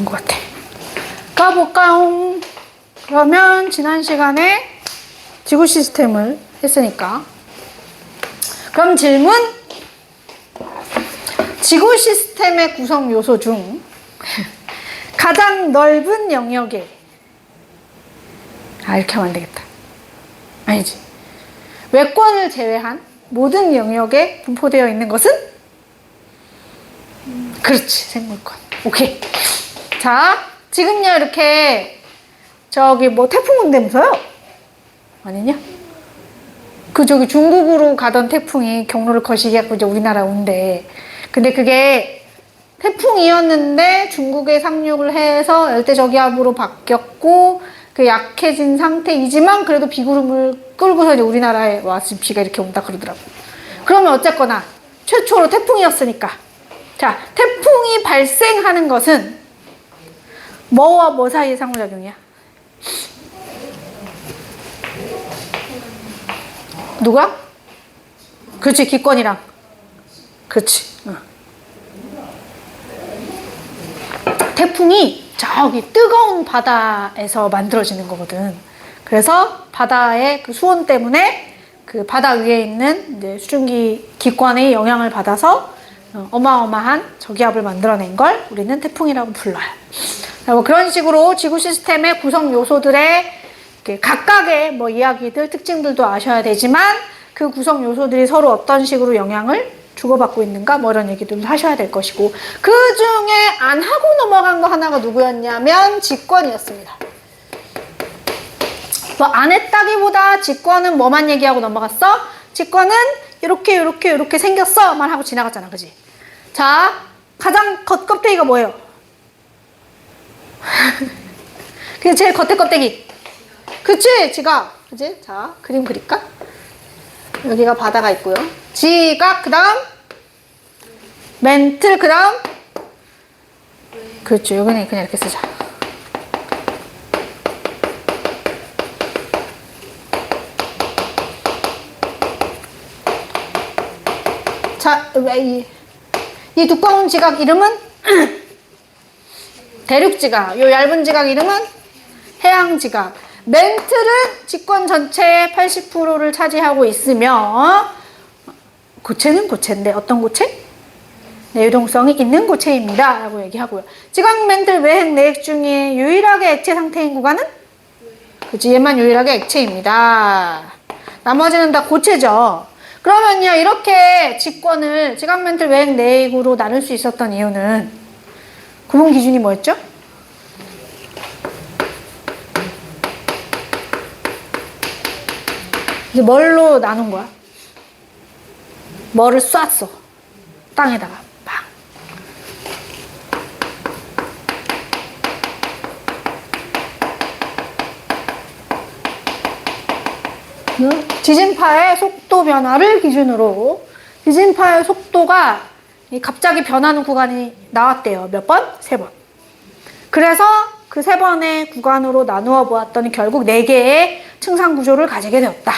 것 같아. 가볼까요? 그러면 지난 시간에 지구 시스템을 했으니까. 그럼 질문. 지구 시스템의 구성 요소 중 가장 넓은 영역에 이렇게 하면 안 되겠다. 아니지. 외권을 제외한 모든 영역에 분포되어 있는 것은? 그렇지. 생물권. 오케이. 자, 지금요 이렇게 저기 뭐 태풍 온다면서요? 아니냐? 그 저기 중국으로 가던 태풍이 경로를 거시기 하고 이제 우리나라 온대. 근데 그게 태풍이었는데 중국에 상륙을 해서 열대저기압으로 바뀌었고 그 약해진 상태이지만 그래도 비구름을 끌고서 이제 우리나라에 와서 비가 이렇게 온다 그러더라고. 그러면 어쨌거나 최초로 태풍이었으니까. 자, 태풍이 발생하는 것은 뭐와 뭐 사이의 상호작용이야? 누가? 그렇지, 기권이랑. 그렇지. 태풍이 저기 뜨거운 바다에서 만들어지는 거거든. 그래서 바다의 그 수온 때문에 그 바다 위에 있는 이제 수증기 기권의 영향을 받아서 어마어마한 저기압을 만들어낸 걸 우리는 태풍이라고 불러요. 그리고 그런 식으로 지구 시스템의 구성 요소들의 각각의 뭐 이야기들, 특징들도 아셔야 되지만 그 구성 요소들이 서로 어떤 식으로 영향을 주고받고 있는가 뭐 이런 얘기들도 하셔야 될 것이고 그 중에 안 하고 넘어간 거 하나가 누구였냐면 직권이었습니다. 뭐 안 했다기보다 직권은 뭐만 얘기하고 넘어갔어? 직권은 이렇게 생겼어 만 하고 지나갔잖아. 그지? 자, 가장 겉껍데기가 뭐예요? 그게 제일 겉에 껍데기. 그치? 지각. 그치? 자, 그림 그릴까? 여기가 바다가 있고요. 지각, 그 다음 멘틀, 그 다음 그렇죠. 여기는 그냥 이렇게 쓰자. 자, 이 두꺼운 지각 이름은 대륙지각, 요 얇은 지각 이름은 해양지각. 멘틀은 직권 전체의 80%를 차지하고 있으며 고체는 고체인데 어떤 고체? 내유동성이 있는 고체입니다 라고 얘기하고요. 지각 멘틀 외핵 내핵 중에 유일하게 액체 상태인 구간은? 그치, 얘만 유일하게 액체입니다. 나머지는 다 고체죠. 그러면요 이렇게 직권을 지각 멘틀 외핵 내핵으로 나눌 수 있었던 이유는 구분 기준이 뭐였죠? 이제 뭘로 나눈 거야? 뭐를 쐈어? 땅에다가 팡. 지진파의 속도 변화를 기준으로 지진파의 속도가 갑자기 변하는 구간이 나왔대요. 몇 번? 3번. 그래서 그 3번의 구간으로 나누어 보았더니 결국 4개의 층상 구조를 가지게 되었다.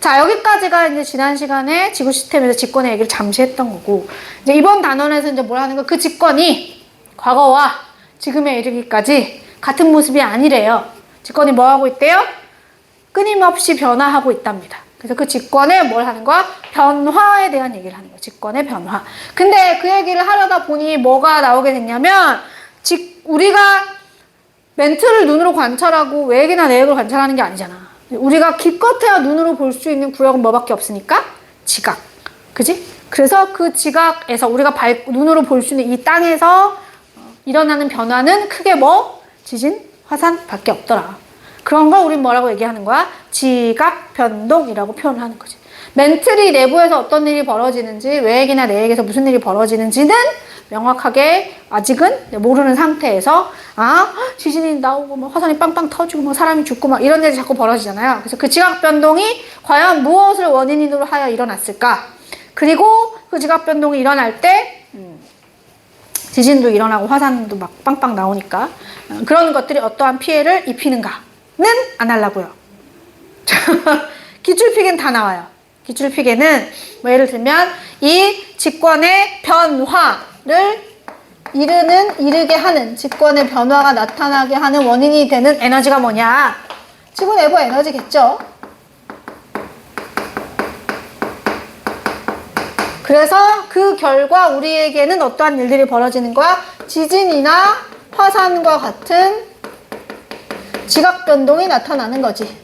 자, 여기까지가 이제 지난 시간에 지구 시스템에서 직권의 얘기를 잠시 했던 거고, 이제 이번 단원에서 이제 뭘 하는 거, 그 직권이 과거와 지금에 이르기까지 같은 모습이 아니래요. 직권이 뭐 하고 있대요? 끊임없이 변화하고 있답니다. 그래서 그 직권에 뭘 하는 거야? 변화에 대한 얘기를 하는 거야. 직권의 변화. 근데 그 얘기를 하려다 보니 뭐가 나오게 됐냐면, 우리가 멘트를 눈으로 관찰하고 외액이나 내액을 관찰하는 게 아니잖아. 우리가 기껏해야 눈으로 볼 수 있는 구역은 뭐밖에 없으니까? 지각. 그지? 그래서 그 지각에서 우리가 눈으로 볼 수 있는 이 땅에서 일어나는 변화는 크게 뭐? 지진, 화산 밖에 없더라. 그런 걸 우린 뭐라고 얘기하는 거야? 지각 변동이라고 표현을 하는 거지. 멘틀이 내부에서 어떤 일이 벌어지는지, 외액이나 내액에서 무슨 일이 벌어지는지는 명확하게 아직은 모르는 상태에서 지진이 나오고 뭐 화산이 빵빵 터지고 뭐 사람이 죽고 막 이런 일이 자꾸 벌어지잖아요. 그래서 그 지각 변동이 과연 무엇을 원인으로 하여 일어났을까? 그리고 그 지각 변동이 일어날 때 지진도 일어나고 화산도 막 빵빵 나오니까 그런 것들이 어떠한 피해를 입히는가는 안 하려고요. 기출피계는 다 나와요. 기출피계는 뭐 예를 들면 이 직권의 변화를 이르게 하는 직권의 변화가 나타나게 하는 원인이 되는 에너지가 뭐냐? 지구 내부 에너지겠죠. 그래서 그 결과 우리에게는 어떠한 일들이 벌어지는 거야? 지진이나 화산과 같은 지각 변동이 나타나는 거지.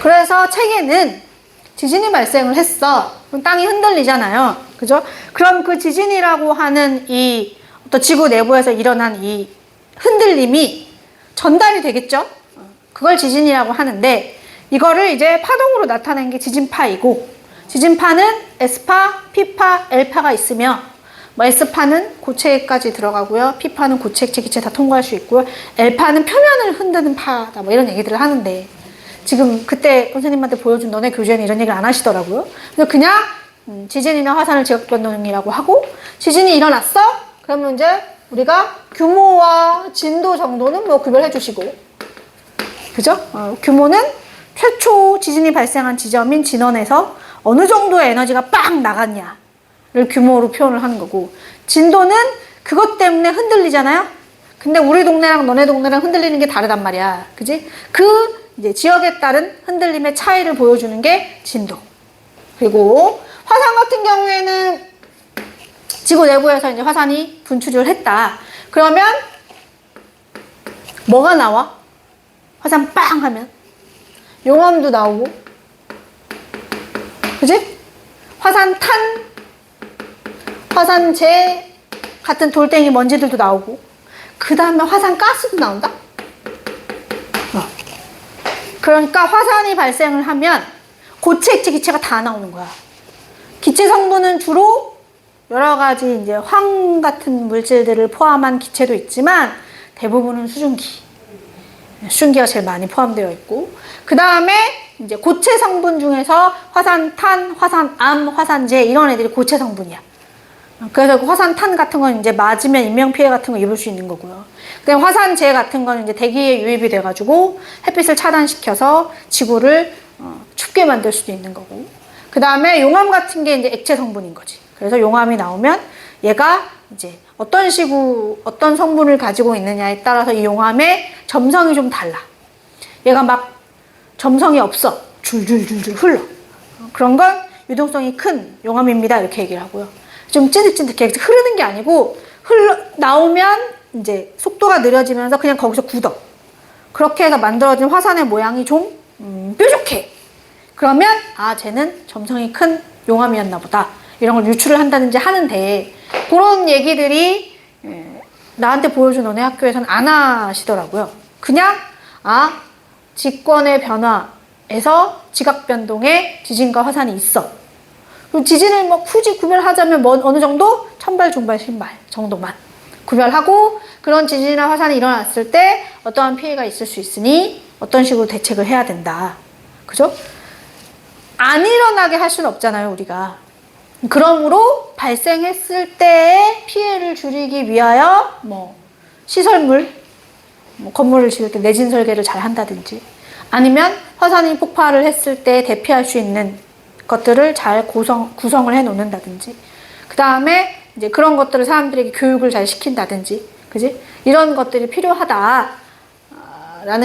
그래서 책에는 지진이 발생을 했어. 그럼 땅이 흔들리잖아요. 그죠? 그럼 그 지진이라고 하는 이 어떤 지구 내부에서 일어난 이 흔들림이 전달이 되겠죠? 그걸 지진이라고 하는데, 이거를 이제 파동으로 나타낸 게 지진파이고, 지진파는 S파, P파, L파가 있으며, 뭐 S파는 고체까지 들어가고요. P파는 고체, 액체, 기체 다 통과할 수 있고요. L파는 표면을 흔드는 파다. 뭐 이런 얘기들을 하는데, 지금 그때 선생님한테 보여준 너네 교재는 이런 얘기를 안 하시더라고요. 그래서 그냥 지진이나 화산을 지각변동이라고 하고, 지진이 일어났어? 그러면 이제 우리가 규모와 진도 정도는 뭐 구별해 주시고, 그죠? 규모는 최초 지진이 발생한 지점인 진원에서 어느 정도의 에너지가 빵 나갔냐를 규모로 표현을 하는 거고, 진도는 그것 때문에 흔들리잖아요? 근데 우리 동네랑 너네 동네랑 흔들리는 게 다르단 말이야. 그지? 그 이제 지역에 따른 흔들림의 차이를 보여주는 게 진도. 그리고 화산 같은 경우에는 지구 내부에서 이제 화산이 분출을 했다. 그러면 뭐가 나와? 화산 빵 하면 용암도 나오고, 그지? 화산탄, 화산재 같은 돌덩이 먼지들도 나오고, 그 다음에 화산가스도 나온다? 그러니까 화산이 발생을 하면 고체, 액체, 기체가 다 나오는 거야. 기체 성분은 주로 여러 가지 이제 황 같은 물질들을 포함한 기체도 있지만, 대부분은 수증기가 제일 많이 포함되어 있고, 그 다음에 이제 고체 성분 중에서 화산탄, 화산암, 화산재 이런 애들이 고체 성분이야. 그래서 그 화산탄 같은 건 이제 맞으면 인명피해 같은 거 입을 수 있는 거고요. 근데 화산재 같은 거는 이제 대기에 유입이 돼가지고 햇빛을 차단시켜서 지구를 춥게 만들 수도 있는 거고. 그 다음에 용암 같은 게 이제 액체 성분인 거지. 그래서 용암이 나오면 얘가 이제 어떤 성분을 가지고 있느냐에 따라서 이 용암의 점성이 좀 달라. 얘가 막 점성이 없어. 줄줄줄줄 흘러. 그런 건 유동성이 큰 용암입니다. 이렇게 얘기를 하고요. 좀 찐득찐득해. 흐르는 게 아니고 나오면 이제 속도가 느려지면서 그냥 거기서 굳어. 그렇게 해서 만들어진 화산의 모양이 좀 뾰족해. 그러면 쟤는 점성이 큰 용암이었나 보다. 이런 걸 유출을 한다든지 하는데, 그런 얘기들이 나한테 보여준 너네 학교에서는 안 하시더라고요. 그냥 직권의 변화에서 지각 변동에 지진과 화산이 있어. 그리고 지진을 뭐 굳이 구별하자면 뭐 어느 정도? 천발, 중발, 신발 정도만 구별하고, 그런 지진이나 화산이 일어났을 때 어떠한 피해가 있을 수 있으니 어떤 식으로 대책을 해야 된다. 그죠? 안 일어나게 할 수는 없잖아요, 우리가. 그러므로 발생했을 때의 피해를 줄이기 위하여 뭐 시설물, 건물을 지을 때 내진 설계를 잘 한다든지, 아니면 화산이 폭발을 했을 때 대피할 수 있는 것들을 잘 구성을 해 놓는다든지, 그 다음에 이제 그런 것들을 사람들에게 교육을 잘 시킨다든지, 그지? 이런 것들이 필요하다라는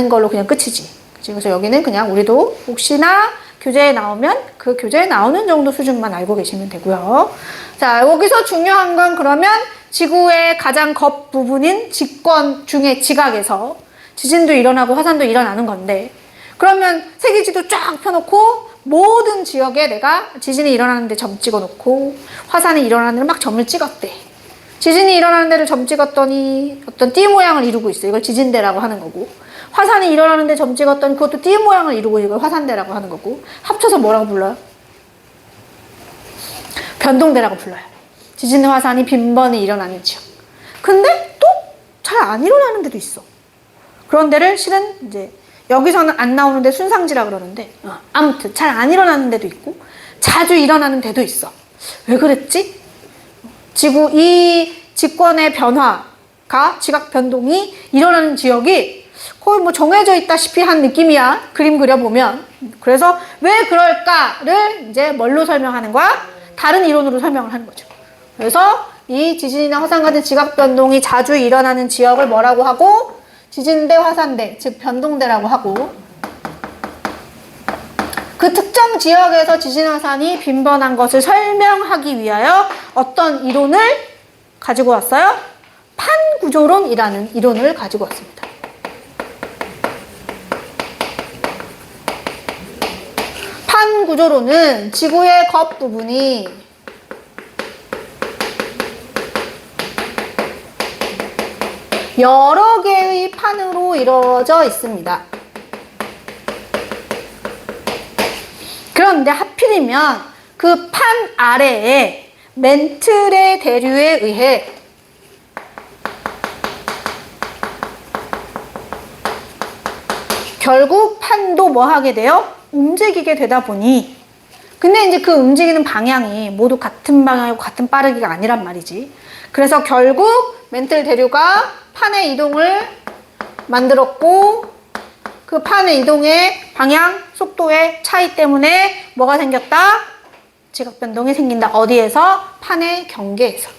걸로 그냥 끝이지. 그치? 그래서 여기는 그냥 우리도 혹시나 교재에 나오면 그 교재에 나오는 정도 수준만 알고 계시면 되고요. 자, 여기서 중요한 건 그러면 지구의 가장 겉 부분인 직권 중의 지각에서 지진도 일어나고 화산도 일어나는 건데, 그러면 세계지도 쫙 펴놓고 모든 지역에 내가 지진이 일어나는 데 점 찍어놓고 화산이 일어나는 데를 막 점을 찍었대. 지진이 일어나는 데를 점 찍었더니 어떤 띠 모양을 이루고 있어. 이걸 지진대라고 하는 거고, 화산이 일어나는 데 점 찍었더니 그것도 띠 모양을 이루고 이걸 화산대라고 하는 거고, 합쳐서 뭐라고 불러요? 변동대라고 불러요. 지진과 화산이 빈번히 일어나는 지역. 근데 또 잘 안 일어나는 데도 있어. 그런 데를 실은 이제 여기서는 안 나오는데 순상지라 그러는데, 아무튼 잘 안 일어나는 데도 있고 자주 일어나는 데도 있어. 왜 그랬지? 이 직권의 변화가, 지각 변동이 일어나는 지역이 거의 뭐 정해져 있다시피 한 느낌이야. 그림 그려보면. 그래서 왜 그럴까를 이제 뭘로 설명하는 거야? 다른 이론으로 설명을 하는 거죠. 그래서 이 지진이나 화산 같은 지각 변동이 자주 일어나는 지역을 뭐라고 하고? 지진대, 화산대, 즉 변동대라고 하고, 그 특정 지역에서 지진 화산이 빈번한 것을 설명하기 위하여 어떤 이론을 가지고 왔어요? 판구조론이라는 이론을 가지고 왔습니다. 판구조론은 지구의 겉부분이 여러 개의 판으로 이루어져 있습니다. 그런데 하필이면 그 판 아래에 멘틀의 대류에 의해 결국 판도 뭐 하게 돼요? 움직이게 되다 보니, 근데 이제 그 움직이는 방향이 모두 같은 방향이고 같은 빠르기가 아니란 말이지. 그래서 결국 멘틀 대류가 판의 이동을 만들었고, 그 판의 이동의 방향, 속도의 차이 때문에 뭐가 생겼다? 지각 변동이 생긴다. 어디에서? 판의 경계에서.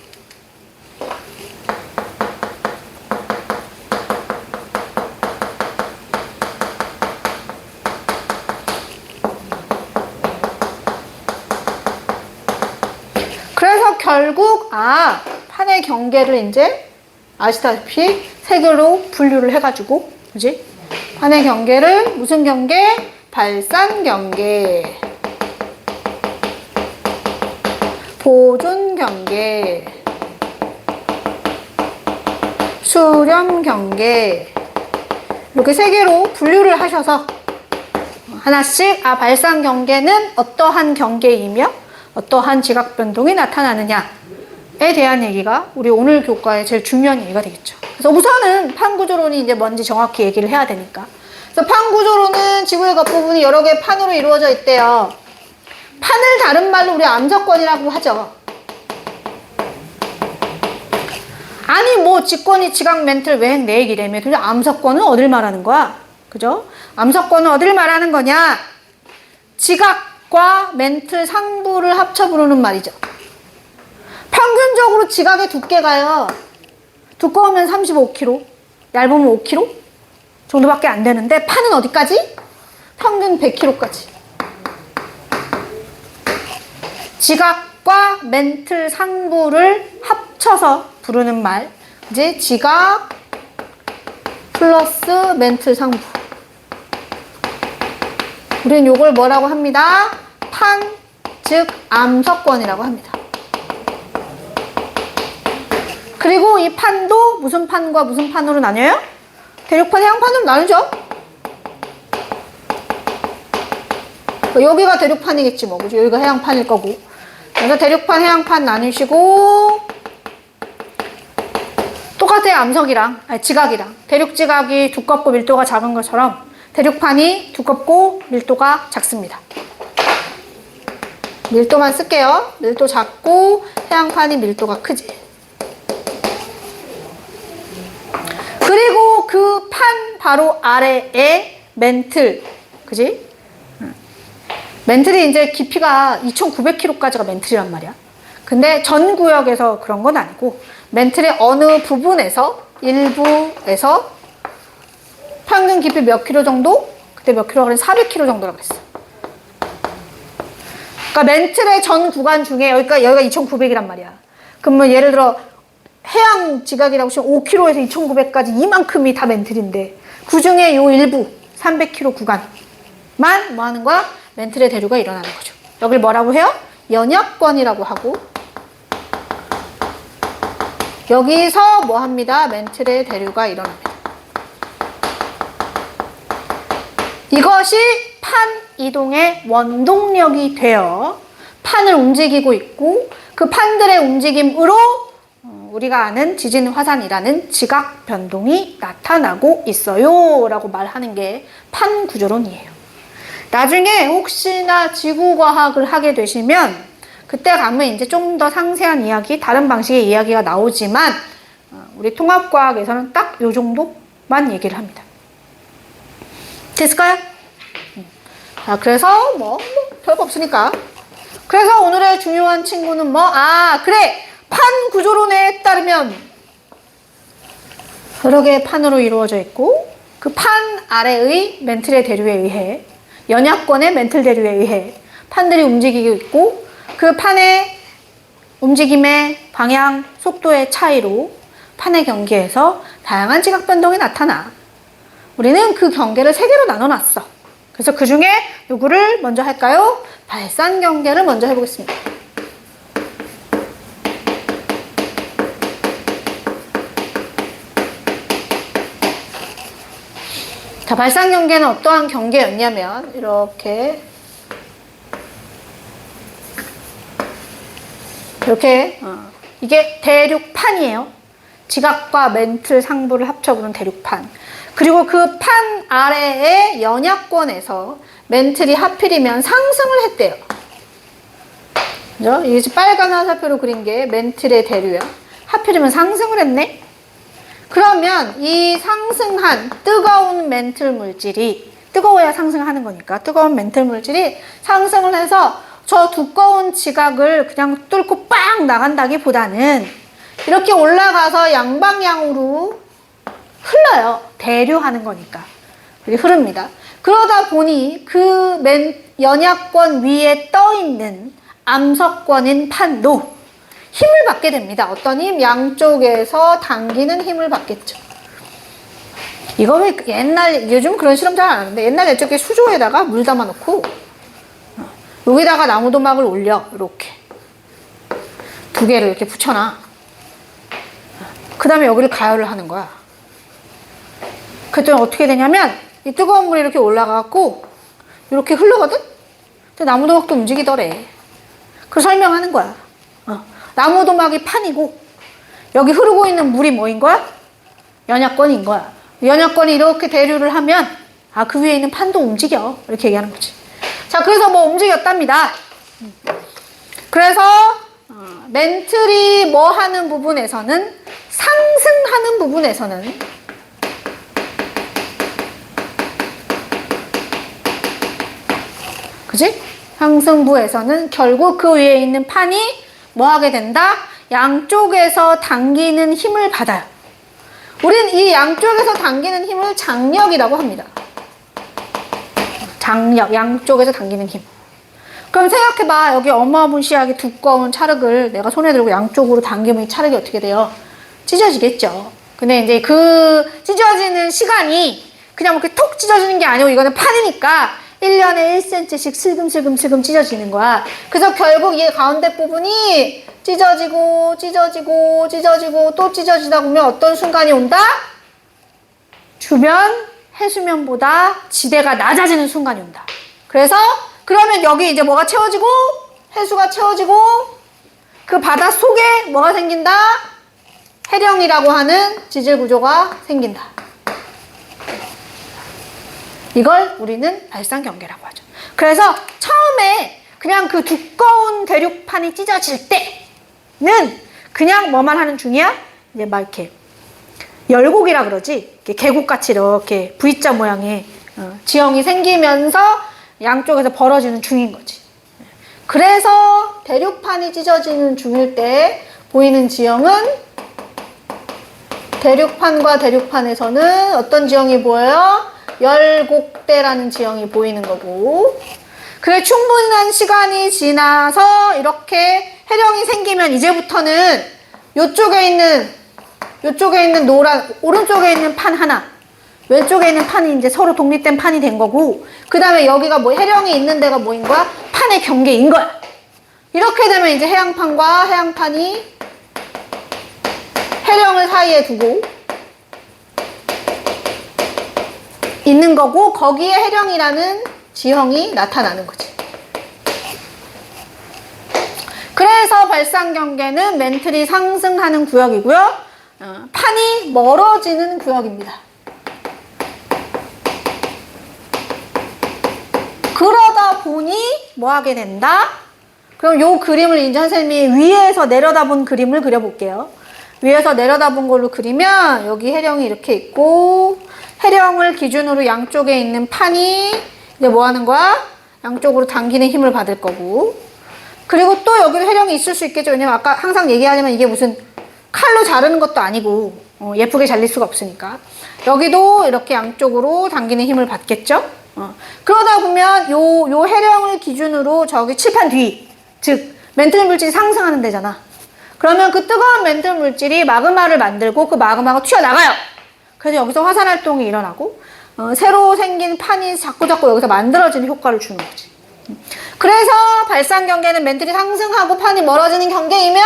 그래서 결국 판의 경계를 이제 아시다시피 세 개로 분류를 해가지고, 그지? 판의 경계를 무슨 경계? 발산 경계, 보존 경계, 수렴 경계, 이렇게 세 개로 분류를 하셔서 하나씩 발산 경계는 어떠한 경계이며 어떠한 지각 변동이 나타나느냐에 대한 얘기가 우리 오늘 교과의 제일 중요한 얘기가 되겠죠. 그래서 우선은 판구조론이 이제 뭔지 정확히 얘기를 해야 되니까. 그래서 판구조론은 지구의 겉부분이 여러 개의 판으로 이루어져 있대요. 판을 다른 말로 우리 암석권이라고 하죠. 아니 뭐 직권이 지각 멘틀 외행 내액이라며 도대체 암석권은 어딜 말하는 거야? 그죠? 암석권은 어딜 말하는 거냐? 지각과 멘틀 상부를 합쳐 부르는 말이죠. 평균적으로 지각의 두께가요, 두꺼우면 35km, 얇으면 5km 정도밖에 안 되는데 판은 어디까지? 평균 100km까지. 지각과 멘틀 상부를 합쳐서 부르는 말, 이제 지각 플러스 멘틀 상부. 우리는 요걸 뭐라고 합니다? 판, 즉 암석권이라고 합니다. 그리고 이 판도 무슨 판과 무슨 판으로 나뉘어요? 대륙판, 해양판으로 나누죠? 여기가 대륙판이겠지 뭐, 그죠? 여기가 해양판일 거고. 그래서 대륙판, 해양판 나누시고, 똑같아요. 암석이랑, 지각이랑. 대륙 지각이 두껍고 밀도가 작은 것처럼 대륙판이 두껍고 밀도가 작습니다. 밀도만 쓸게요. 밀도 작고 해양판이 밀도가 크지. 그리고 그 판 바로 아래에 멘틀, 그지? 멘틀이 이제 깊이가 2,900km까지가 멘틀이란 말이야. 근데 전 구역에서 그런 건 아니고 멘틀의 어느 부분에서, 일부에서 평균 깊이 몇 킬로 정도? 그때 몇 킬로가 그랬어? 400km 정도라고 그랬어. 그러니까 멘틀의 전 구간 중에 여기가 2,900이란 말이야. 그러면 예를 들어 해양 지각이라고 치면 5km에서 2,900까지 이만큼이 다 멘틀인데 그 중에 요 일부 300km 구간만 뭐 하는 거야? 멘틀의 대류가 일어나는 거죠. 여길 뭐라고 해요? 연약권이라고 하고, 여기서 뭐 합니다? 멘틀의 대류가 일어납니다. 이것이 판 이동의 원동력이 되어 판을 움직이고 있고, 그 판들의 움직임으로 우리가 아는 지진 화산이라는 지각 변동이 나타나고 있어요 라고 말하는 게 판구조론이에요. 나중에 혹시나 지구과학을 하게 되시면 그때 가면 이제 좀 더 상세한 이야기, 다른 방식의 이야기가 나오지만 우리 통합과학에서는 딱 요 정도만 얘기를 합니다. 됐을까요? 자, 그래서 별거 없으니까. 그래서 오늘의 중요한 친구는 그래! 판 구조론에 따르면 여러 개의 판으로 이루어져 있고 그 판 아래의 멘틀의 대류에 의해 연약권의 멘틀 대류에 의해 판들이 움직이고 있고 그 판의 움직임의 방향, 속도의 차이로 판의 경계에서 다양한 지각 변동이 나타나. 우리는 그 경계를 세 개로 나눠놨어. 그래서 그 중에 누구를 먼저 할까요? 발산 경계를 먼저 해보겠습니다. 자, 발산 경계는 어떠한 경계였냐면 이렇게 이게 대륙판이에요. 지각과 멘틀 상부를 합쳐 부른 대륙판. 그리고 그 판 아래의 연약권에서 멘틀이 하필이면 상승을 했대요. 그죠? 이게 빨간 화살표로 그린 게 멘틀의 대류야. 하필이면 상승을 했네? 그러면 이 상승한 뜨거운 멘틀 물질이, 뜨거워야 상승하는 거니까, 뜨거운 멘틀 물질이 상승을 해서 저 두꺼운 지각을 그냥 뚫고 빵 나간다기보다는 이렇게 올라가서 양방향으로 흘러요. 대류하는 거니까. 이렇게 흐릅니다. 그러다 보니 그 연약권 위에 떠있는 암석권인 판도 힘을 받게 됩니다. 어떤 힘? 양쪽에서 당기는 힘을 받겠죠. 이거 왜 요즘 그런 실험 잘 안 하는데 옛날에 저렇게 수조에다가 물 담아놓고 여기다가 나무도막을 올려. 이렇게 두 개를 이렇게 붙여놔. 그 다음에 여기를 가열을 하는 거야. 그랬더니 어떻게 되냐면 이 뜨거운 물이 이렇게 올라가고 이렇게 흐르거든? 근데 나무도막도 움직이더래. 그걸 설명하는 거야. 나무도막이 판이고 여기 흐르고 있는 물이 뭐인 거야? 연약권인 거야. 연약권이 이렇게 대류를 하면 그 위에 있는 판도 움직여. 이렇게 얘기하는 거지. 자, 그래서 뭐 움직였답니다. 그래서 멘틀이 뭐 하는 부분에서는, 상승하는 부분에서는 그지? 상승부에서는 결국 그 위에 있는 판이 뭐 하게 된다? 양쪽에서 당기는 힘을 받아요. 우린 이 양쪽에서 당기는 힘을 장력이라고 합니다. 장력, 양쪽에서 당기는 힘. 그럼 생각해봐. 여기 어마무시하게 두꺼운 찰흙을 내가 손에 들고 양쪽으로 당기면 이 찰흙이 어떻게 돼요? 찢어지겠죠. 근데 이제 그 찢어지는 시간이 그냥 이렇게 톡 찢어지는 게 아니고 이거는 판이니까 1년에 1cm씩 슬금슬금 찢어지는 거야. 그래서 결국 이 가운데 부분이 찢어지고 또 찢어지다 보면 어떤 순간이 온다? 주변 해수면보다 지대가 낮아지는 순간이 온다. 그래서 그러면 여기 이제 뭐가 채워지고 해수가 채워지고 그 바다 속에 뭐가 생긴다? 해령이라고 하는 지질 구조가 생긴다. 이걸 우리는 발산 경계라고 하죠. 그래서 처음에 그냥 그 두꺼운 대륙판이 찢어질 때는 그냥 뭐만 하는 중이야? 이제 막 이렇게 열곡이라 그러지. 이렇게 계곡같이 이렇게 V자 모양의 지형이 생기면서 양쪽에서 벌어지는 중인 거지. 그래서 대륙판이 찢어지는 중일 때 보이는 지형은 대륙판과 대륙판에서는 어떤 지형이 보여요? 열곡대라는 지형이 보이는 거고, 그래 충분한 시간이 지나서 이렇게 해령이 생기면 이제부터는 요쪽에 있는 노란, 오른쪽에 있는 판 하나, 왼쪽에 있는 판이 이제 서로 독립된 판이 된 거고, 그 다음에 여기가 뭐 해령이 있는 데가 뭐인 거야? 판의 경계인 거야. 이렇게 되면 이제 해양판과 해양판이 해령을 사이에 두고 있는 거고, 거기에 해령이라는 지형이 나타나는 거지. 그래서 발산 경계는 멘틀이 상승하는 구역이고요. 판이 멀어지는 구역입니다. 그러다 보니 뭐 하게 된다? 그럼 요 그림을 이제 선생님이 위에서 내려다본 그림을 그려볼게요. 위에서 내려다본 걸로 그리면 여기 해령이 이렇게 있고, 해령을 기준으로 양쪽에 있는 판이 이제 뭐 하는 거야? 양쪽으로 당기는 힘을 받을 거고, 그리고 또 여기도 해령이 있을 수 있겠죠. 왜냐면 아까 항상 얘기하지만 이게 무슨 칼로 자르는 것도 아니고 예쁘게 잘릴 수가 없으니까. 여기도 이렇게 양쪽으로 당기는 힘을 받겠죠. 그러다 보면 요 해령을 기준으로 저기 칠판 뒤, 즉 멘틀 물질이 상승하는 데잖아. 그러면 그 뜨거운 멘틀 물질이 마그마를 만들고 그 마그마가 튀어나가요. 그래서 여기서 화산 활동이 일어나고 새로 생긴 판이 자꾸 여기서 만들어지는 효과를 주는 거지. 그래서 발산 경계는 멘틀이 상승하고 판이 멀어지는 경계이며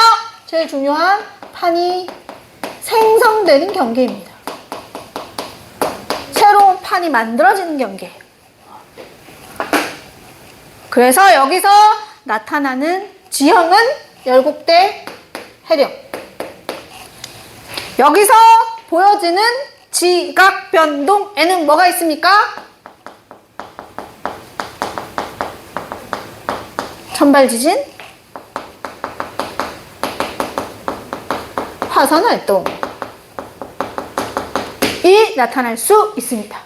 제일 중요한 판이 생성되는 경계입니다. 새로운 판이 만들어지는 경계. 그래서 여기서 나타나는 지형은 열곡대 해령. 여기서 보여지는 지각 변동에는 뭐가 있습니까? 천발 지진, 화산 활동이 나타날 수 있습니다.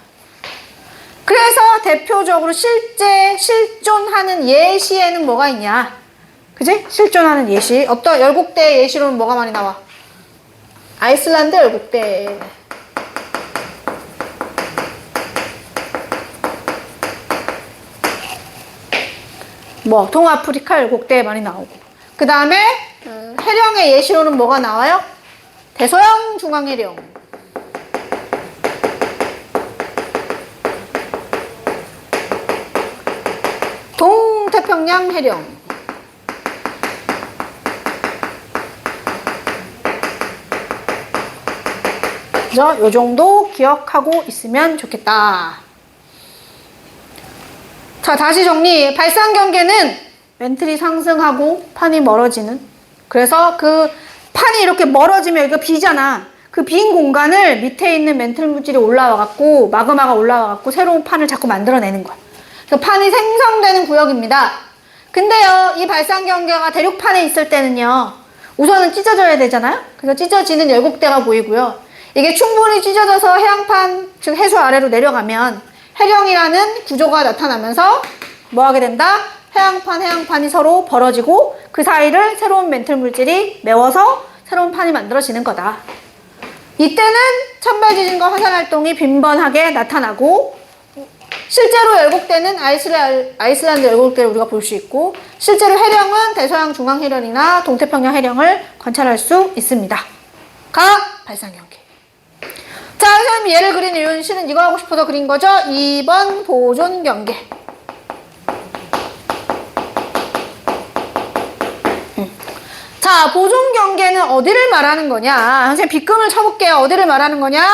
그래서 대표적으로 실제 실존하는 예시에는 뭐가 있냐? 그지? 실존하는 예시. 어떤 열곡대 예시로는 뭐가 많이 나와? 아이슬란드 열곡대. 뭐 동아프리카 열곡대 많이 나오고. 그 다음에 해령의 예시로는 뭐가 나와요? 대서양 중앙해령. 동태평양 해령. 그래서 요 정도 기억하고 있으면 좋겠다. 자, 다시 정리. 발산 경계는 멘틀이 상승하고 판이 멀어지는. 그래서 그 판이 이렇게 멀어지면 여기가 비잖아. 그 빈 공간을 밑에 있는 멘틀 물질이 올라와갖고 마그마가 올라와갖고 새로운 판을 자꾸 만들어내는 거야. 그래서 판이 생성되는 구역입니다. 근데요, 이 발산 경계가 대륙판에 있을 때는요, 우선은 찢어져야 되잖아요. 그래서 찢어지는 열곡대가 보이고요. 이게 충분히 찢어져서 해양판, 즉 해수 아래로 내려가면 해령이라는 구조가 나타나면서 뭐 하게 된다? 해양판이 서로 벌어지고 그 사이를 새로운 멘틀 물질이 메워서 새로운 판이 만들어지는 거다. 이때는 천발 지진과 화산 활동이 빈번하게 나타나고 실제로 열곡대는 아이슬란드 열곡대를 우리가 볼 수 있고 실제로 해령은 대서양 중앙 해령이나 동태평양 해령을 관찰할 수 있습니다. 가 발산 경계. 자, 선생님이 예를 그린 이유는 실은 이거 하고 싶어서 그린 거죠. 2번 보존 경계. 자, 보존 경계는 어디를 말하는 거냐? 선생님 빗금을 쳐볼게요. 어디를 말하는 거냐?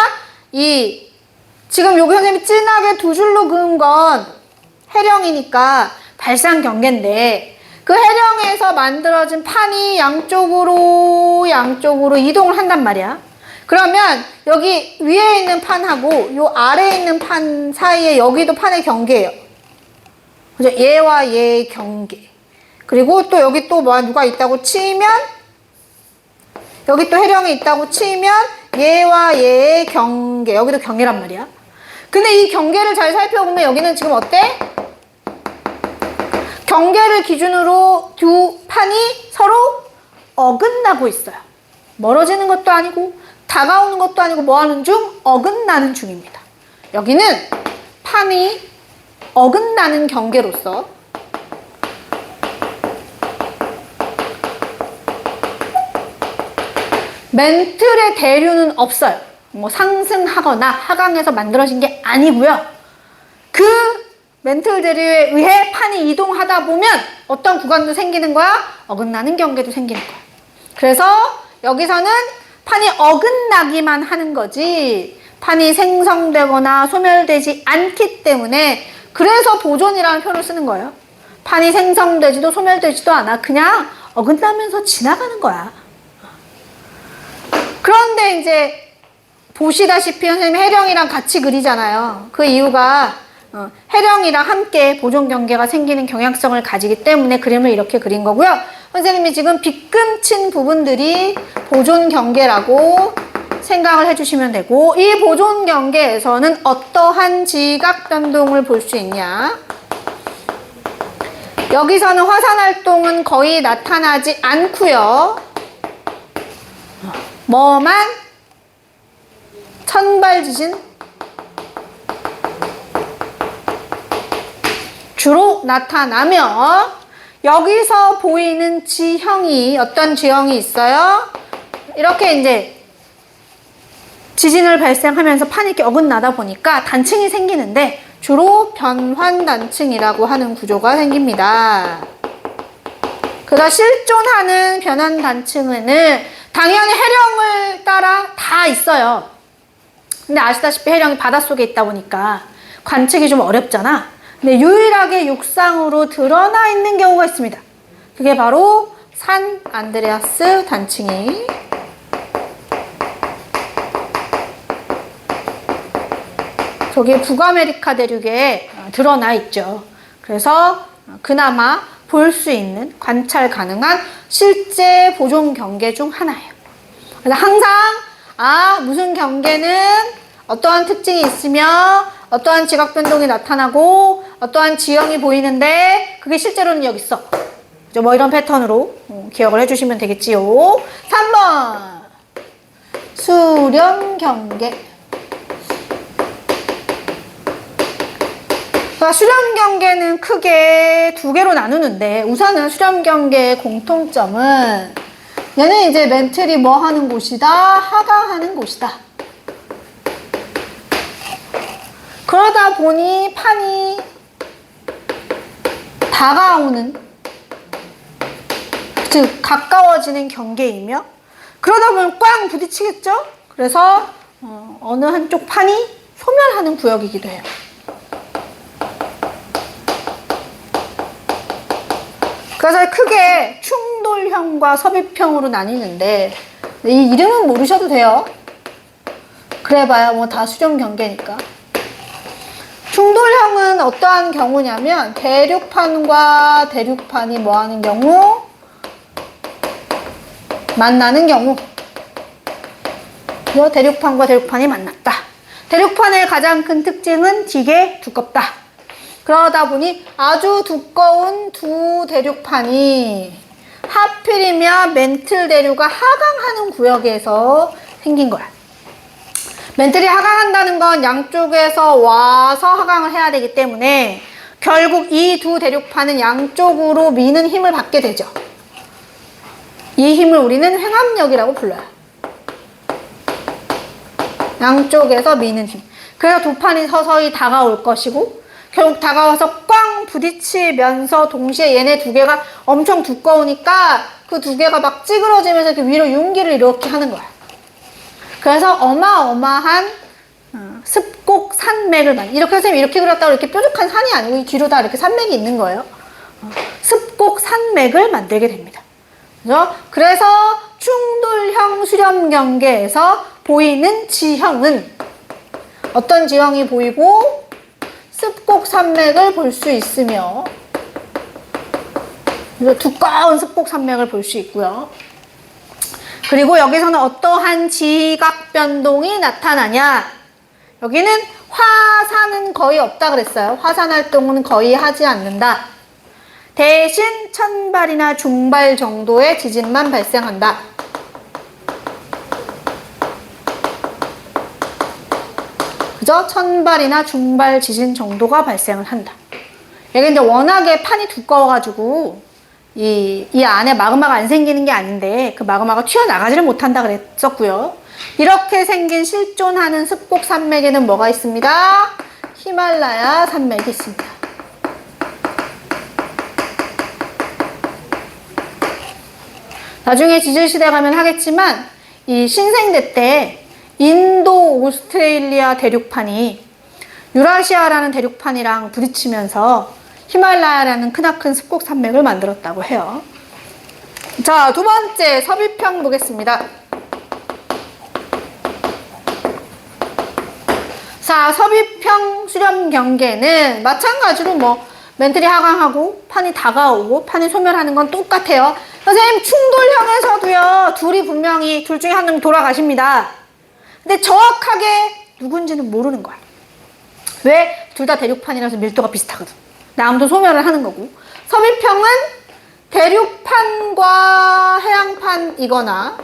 지금 여기 선생님이 진하게 두 줄로 그은 건 해령이니까 발산 경계인데 그 해령에서 만들어진 판이 양쪽으로 이동을 한단 말이야. 그러면 여기 위에 있는 판하고 요 아래에 있는 판 사이에 여기도 판의 경계예요. 그죠? 얘와 얘의 경계. 그리고 또 여기 또 누가 있다고 치면 여기 또 해령이 있다고 치면 얘와 얘의 경계. 여기도 경계란 말이야. 근데 이 경계를 잘 살펴보면 여기는 지금 어때? 경계를 기준으로 두 판이 서로 어긋나고 있어요. 멀어지는 것도 아니고 다가오는 것도 아니고 뭐 하는 중? 어긋나는 중입니다. 여기는 판이 어긋나는 경계로서 멘틀의 대류는 없어요. 뭐 상승하거나 하강해서 만들어진 게 아니고요. 그 멘틀 대류에 의해 판이 이동하다 보면 어떤 구간도 생기는 거야? 어긋나는 경계도 생기는 거야. 그래서 여기서는 판이 어긋나기만 하는 거지 판이 생성되거나 소멸되지 않기 때문에 그래서 보존이라는 표현을 쓰는 거예요. 판이 생성되지도 소멸되지도 않아. 그냥 어긋나면서 지나가는 거야. 그런데 이제 보시다시피 선생님이 해령이랑 같이 그리잖아요. 그 이유가 해령이랑 함께 보존 경계가 생기는 경향성을 가지기 때문에 그림을 이렇게 그린 거고요. 선생님이 지금 빗금 친 부분들이 보존 경계라고 생각을 해주시면 되고 이 보존 경계에서는 어떠한 지각 변동을 볼 수 있냐? 여기서는 화산 활동은 거의 나타나지 않고요. 뭐만 천발 지진 주로 나타나며 여기서 보이는 지형이 어떤 지형이 있어요? 이렇게 이제 지진을 발생하면서 판이 이렇게 어긋나다 보니까 단층이 생기는데 주로 변환단층이라고 하는 구조가 생깁니다. 그래서 실존하는 변환단층에는 당연히 해령을 따라 다 있어요. 근데 아시다시피 해령이 바닷속에 있다 보니까 관측이 좀 어렵잖아. 근데 유일하게 육상으로 드러나 있는 경우가 있습니다. 그게 바로 산 안드레아스 단층이 저기 북아메리카 대륙에 드러나 있죠. 그래서 그나마 볼 수 있는 관찰 가능한 실제 보존 경계 중 하나예요. 그래서 항상 무슨 경계는 어떠한 특징이 있으며 어떠한 지각 변동이 나타나고 어떠한 지형이 보이는데 그게 실제로는 여기 있어. 뭐 이런 패턴으로 기억을 해주시면 되겠지요. 3번 수렴 경계. 수렴 경계는 크게 두 개로 나누는데 우선은 수렴 경계의 공통점은 얘는 이제 멘틀이 뭐 하는 곳이다? 하강하는 곳이다. 그러다 보니 판이 다가오는 즉 가까워지는 경계이며 그러다 보면 꽝 부딪히겠죠? 그래서 어느 한쪽 판이 소멸하는 구역이기도 해요. 그래서 크게 충돌형과 섭입형으로 나뉘는데 이 이름은 모르셔도 돼요. 그래봐야 뭐 다 수렴 경계니까. 충돌형은 어떠한 경우냐면 대륙판과 대륙판이 뭐 하는 경우? 만나는 경우. 그래서 대륙판과 대륙판이 만났다. 대륙판의 가장 큰 특징은 되게 두껍다. 그러다 보니 아주 두꺼운 두 대륙판이 하필이면 멘틀 대류가 하강하는 구역에서 생긴 거야. 멘틀이 하강한다는 건 양쪽에서 와서 하강을 해야 되기 때문에 결국 이 두 대륙판은 양쪽으로 미는 힘을 받게 되죠. 이 힘을 우리는 횡압력이라고 불러요. 양쪽에서 미는 힘. 그래서 두 판이 서서히 다가올 것이고 결국 다가와서 꽝 부딪히면서 동시에 얘네 두 개가 엄청 두꺼우니까 그 두 개가 막 찌그러지면서 이렇게 위로 융기를 이렇게 하는 거야. 그래서 어마어마한 습곡 산맥을 이렇게 선생님이 이렇게 그렸다고 이렇게 뾰족한 산이 아니고 이 뒤로 다 이렇게 산맥이 있는 거예요. 습곡 산맥을 만들게 됩니다. 그래서 충돌형 수렴 경계에서 보이는 지형은 어떤 지형이 보이고 습곡 산맥을 볼 수 있으며 두꺼운 습곡 산맥을 볼 수 있고요. 그리고 여기서는 어떠한 지각 변동이 나타나냐? 여기는 화산은 거의 없다 그랬어요. 화산 활동은 거의 하지 않는다. 대신 천발이나 중발 정도의 지진만 발생한다. 그죠? 천발이나 중발 지진 정도가 발생을 한다. 여기 이제 워낙에 판이 두꺼워가지고 이 안에 마그마가 안 생기는 게 아닌데 그 마그마가 튀어나가지를 못한다 그랬었고요. 이렇게 생긴 실존하는 습곡 산맥에는 뭐가 있습니다? 히말라야 산맥이 있습니다. 나중에 지질시대 가면 하겠지만 이 신생대 때 인도 오스트레일리아 대륙판이 유라시아라는 대륙판이랑 부딪히면서 히말라야라는 크나큰 습곡 산맥을 만들었다고 해요. 자, 두 번째 섭입형 보겠습니다. 자, 섭입형 수렴 경계는 마찬가지로 뭐 멘틀이 하강하고 판이 다가오고 판이 소멸하는 건 똑같아요. 선생님, 충돌형에서도요, 둘이 분명히 둘 중에 한 명 돌아가십니다. 근데 정확하게 누군지는 모르는 거야. 왜? 둘 다 대륙판이라서 밀도가 비슷하거든. 아무튼 소멸을 하는 거고. 섭입형은 대륙판과 해양판이거나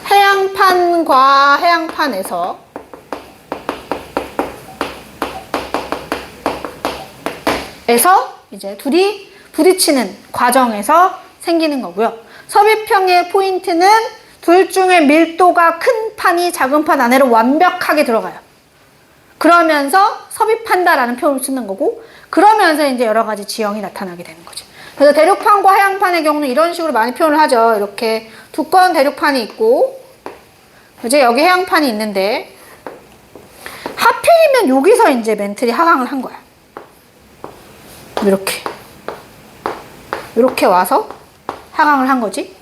해양판과 해양판에서 이제 둘이 부딪히는 과정에서 생기는 거고요. 섭입형의 포인트는 둘 중에 밀도가 큰 판이 작은 판 안으로 완벽하게 들어가요. 그러면서 섭입한다라는 표현을 쓰는 거고, 그러면서 이제 여러 가지 지형이 나타나게 되는 거죠. 그래서 대륙판과 해양판의 경우는 이런 식으로 많이 표현을 하죠. 이렇게 두꺼운 대륙판이 있고, 이제 여기 해양판이 있는데, 하필이면 여기서 이제 멘틀이 하강을 한 거야. 이렇게 와서 하강을 한 거지.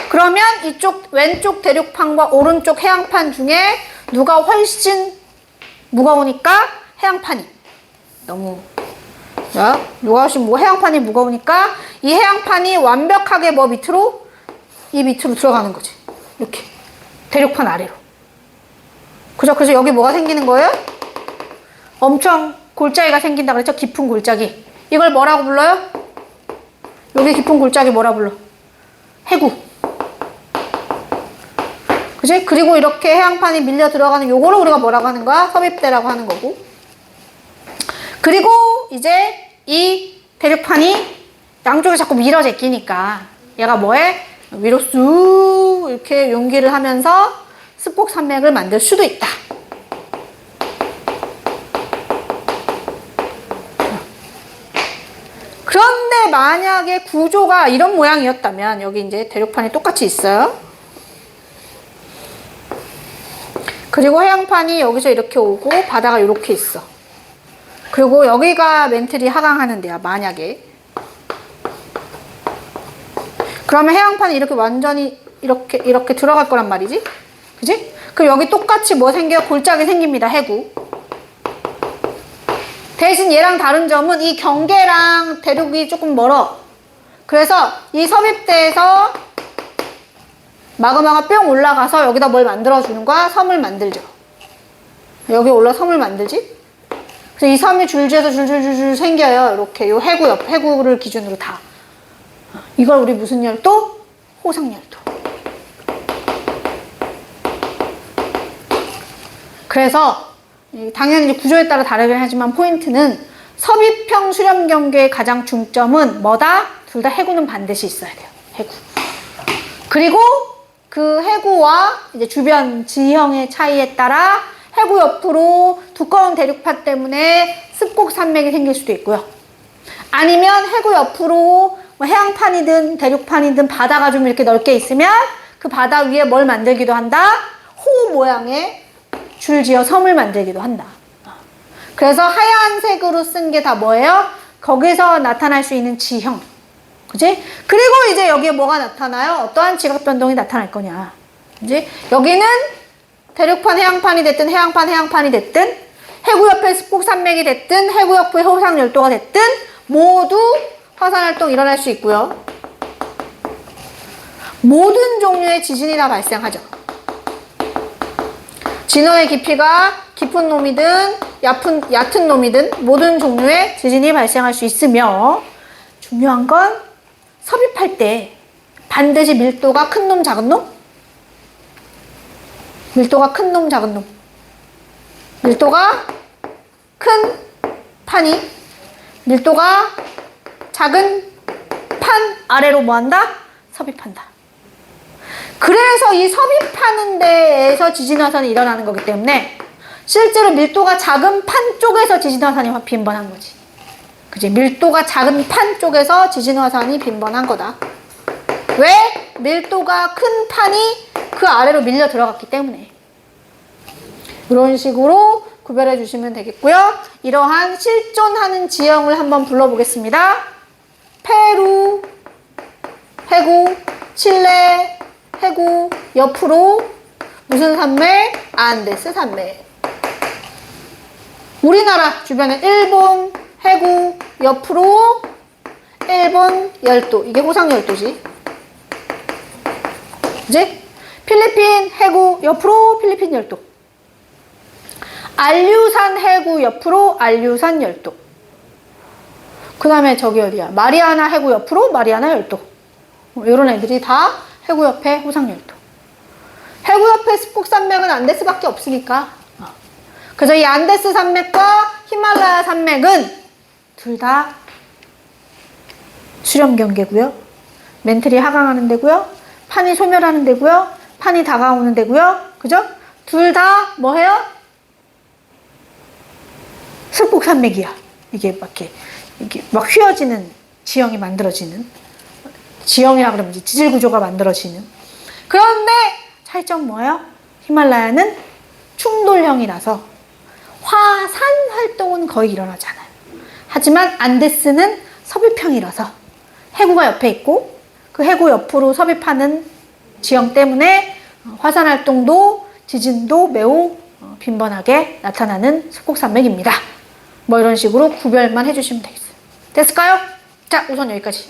그러면 이쪽 왼쪽 대륙판과 오른쪽 해양판 중에 누가 훨씬 무거우니까 해양판이 누가 훨씬 해양판이 무거우니까 이 해양판이 완벽하게 이 밑으로 들어가는 거지. 이렇게 대륙판 아래로. 그죠? 그래서 여기 뭐가 생기는 거예요? 엄청 골짜기가 생긴다 그랬죠? 깊은 골짜기. 이걸 뭐라고 불러요? 여기 깊은 골짜기 뭐라 불러? 해구. 그지? 그리고 이렇게 해양판이 밀려 들어가는 요거를 우리가 뭐라고 하는 거야? 섭입대라고 하는 거고. 그리고 이제 이 대륙판이 양쪽에 자꾸 밀어 제끼니까 얘가 뭐해? 위로 쑥 이렇게 용기를 하면서 습곡산맥을 만들 수도 있다. 그런데 만약에 구조가 이런 모양이었다면, 여기 이제 대륙판이 똑같이 있어요. 그리고 해양판이 여기서 이렇게 오고 바다가 이렇게 있어. 그리고 여기가 멘틀이 하강하는 데야, 만약에. 그러면 해양판이 이렇게 완전히 이렇게 들어갈 거란 말이지? 그지? 그럼 여기 똑같이 뭐 생겨요? 골짜기 생깁니다, 해구. 대신 얘랑 다른 점은 이 경계랑 대륙이 조금 멀어. 그래서 이 섭입대에서 마그마가 뿅 올라가서 여기다 뭘 만들어주는 거야? 섬을 만들죠. 여기 올라 섬을 만들지? 그래서 이 섬이 줄지어서 줄줄줄줄 생겨요. 이렇게 요 해구를 기준으로 다. 이걸 우리 무슨 열도? 호상열도. 그래서 당연히 구조에 따라 다르긴 하지만 포인트는 섭입형 수렴 경계의 가장 중점은 뭐다? 둘 다 해구는 반드시 있어야 돼요. 해구. 그리고 그 해구와 이제 주변 지형의 차이에 따라 해구 옆으로 두꺼운 대륙판 때문에 습곡 산맥이 생길 수도 있고요. 아니면 해구 옆으로 뭐 해양판이든 대륙판이든 바다가 좀 이렇게 넓게 있으면 그 바다 위에 뭘 만들기도 한다? 호 모양의 줄지어 섬을 만들기도 한다. 그래서 하얀색으로 쓴 게 다 뭐예요? 거기서 나타날 수 있는 지형. 그지? 그리고 이제 여기에 뭐가 나타나요? 어떠한 지각 변동이 나타날 거냐. 그지? 여기는 대륙판 해양판이 됐든 해양판이 됐든 해구 옆에 습곡산맥이 됐든 해구 옆에 호상열도가 됐든 모두 화산활동이 일어날 수 있고요. 모든 종류의 지진이 다 발생하죠. 진원의 깊이가 깊은 놈이든 얕은 놈이든 모든 종류의 지진이 발생할 수 있으며, 중요한 건 섭입할 때 반드시 밀도가 큰 놈, 작은 놈? 밀도가 큰 놈, 작은 놈. 밀도가 큰 판이 밀도가 작은 판 아래로 뭐한다? 섭입한다. 그래서 이 섭입하는 데에서 지진화산이 일어나는 거기 때문에 실제로 밀도가 작은 판 쪽에서 지진화산이 빈번한 거지. 그지? 밀도가 작은 판 쪽에서 지진화산이 빈번한 거다. 왜? 밀도가 큰 판이 그 아래로 밀려 들어갔기 때문에. 이런 식으로 구별해 주시면 되겠고요. 이러한 실존하는 지형을 한번 불러보겠습니다. 페루, 해구, 칠레, 해구, 옆으로 무슨 산맥? 안데스 산맥. 우리나라 주변에 일본, 해구, 옆으로 일본 열도. 이게 호상열도지. 그지? 필리핀, 해구, 옆으로 필리핀 열도. 알류산 해구 옆으로 알류산 열도. 그 다음에 저기 어디야? 마리아나 해구 옆으로 마리아나 열도. 이런 애들이 다 해구 옆에 호상 열도. 해구 옆에 스폭산맥은 안데스밖에 없으니까. 그래서 이 안데스 산맥과 히말라야 산맥은 둘 다 수렴 경계고요. 멘틀이 하강하는 데고요. 판이 소멸하는 데고요. 판이 다가오는 데고요. 그죠? 둘 다 뭐해요? 스폭산맥이야. 이게 막 휘어지는 지형이 만들어지는, 지형이라 그러면 이제 지질 구조가 만들어지는. 그런데 차이점 뭐예요? 히말라야는 충돌형이라서 화산 활동은 거의 일어나지 않아요. 하지만 안데스는 섭입형이라서 해구가 옆에 있고 그 해구 옆으로 섭입하는 지형 때문에 화산 활동도 지진도 매우 빈번하게 나타나는 스폭산맥입니다. 뭐 이런 식으로 구별만 해주시면 되겠어요. 됐을까요? 자, 우선 여기까지.